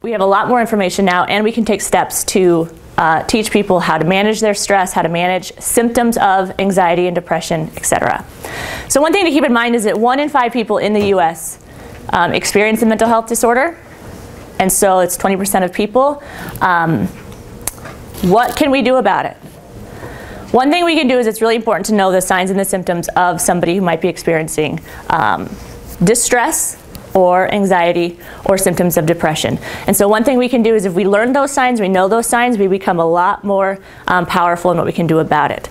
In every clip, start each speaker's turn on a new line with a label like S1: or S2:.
S1: We have a lot more information now, and we can take steps to teach people how to manage their stress, how to manage symptoms of anxiety and depression, etc. So one thing to keep in mind is that 1 in 5 people in the US experience a mental health disorder, and so it's 20% of people. What can we do about it? One thing we can do is it's really important to know the signs and the symptoms of somebody who might be experiencing distress or anxiety or symptoms of depression. And so one thing we can do is if we learn those signs, we know those signs, we become a lot more powerful in what we can do about it.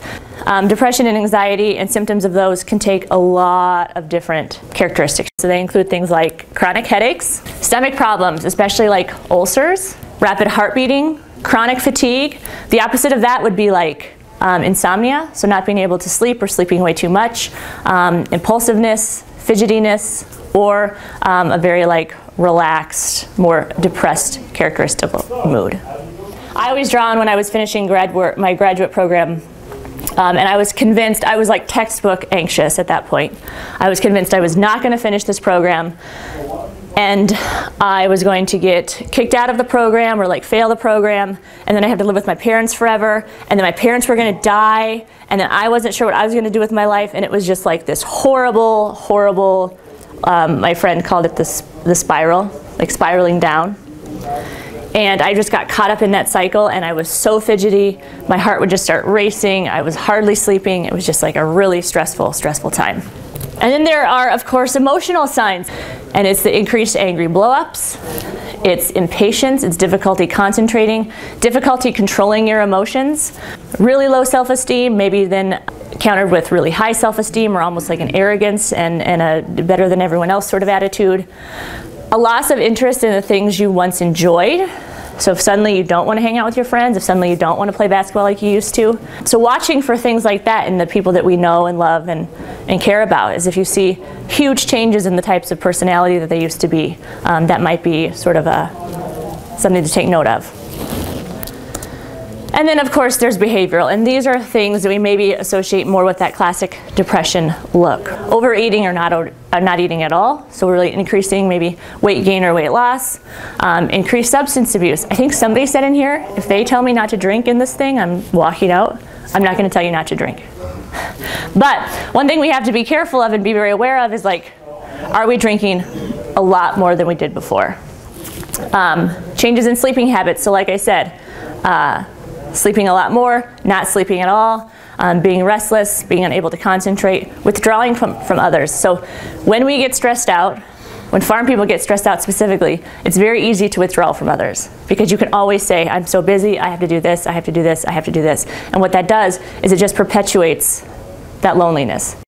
S1: Depression and anxiety and symptoms of those can take a lot of different characteristics. So they include things like chronic headaches, stomach problems, especially like ulcers, rapid heart beating, chronic fatigue. The opposite of that would be like insomnia, so not being able to sleep or sleeping way too much, impulsiveness, fidgetiness, or a very like relaxed, more depressed characteristic mood. I always draw on when I was finishing my graduate program, and I was convinced, I was like textbook anxious at that point. I was convinced I was not going to finish this program, and I was going to get kicked out of the program or like fail the program, and then I had to live with my parents forever, and then my parents were going to die, and then I wasn't sure what I was going to do with my life, and it was just like this horrible, horrible, my friend called it the spiral, like spiraling down. And I just got caught up in that cycle, and I was so fidgety. My heart would just start racing. I was hardly sleeping. It was just like a really stressful time. And then there are, of course, emotional signs. And it's the increased angry blow-ups. It's impatience. It's difficulty concentrating, difficulty controlling your emotions, really low self-esteem, maybe then countered with really high self-esteem or almost like an arrogance and a better than everyone else sort of attitude. A loss of interest in the things you once enjoyed. So if suddenly you don't want to hang out with your friends, if suddenly you don't want to play basketball like you used to. So watching for things like that in the people that we know and love and care about is if you see huge changes in the types of personality that they used to be, that might be sort of something to take note of. And then of course there's behavioral, and these are things that we maybe associate more with that classic depression look. Overeating or not eating at all, so we're really increasing maybe weight gain or weight loss. Increased substance abuse. I think somebody said in here, if they tell me not to drink in this thing, I'm walking out. I'm not going to tell you not to drink. But one thing we have to be careful of and be very aware of is like, are we drinking a lot more than we did before? Changes in sleeping habits, so like I said, sleeping a lot more, not sleeping at all, being restless, being unable to concentrate, withdrawing from others. So when we get stressed out, when farm people get stressed out specifically, it's very easy to withdraw from others because you can always say, I'm so busy, I have to do this, I have to do this, I have to do this. And what that does is it just perpetuates that loneliness.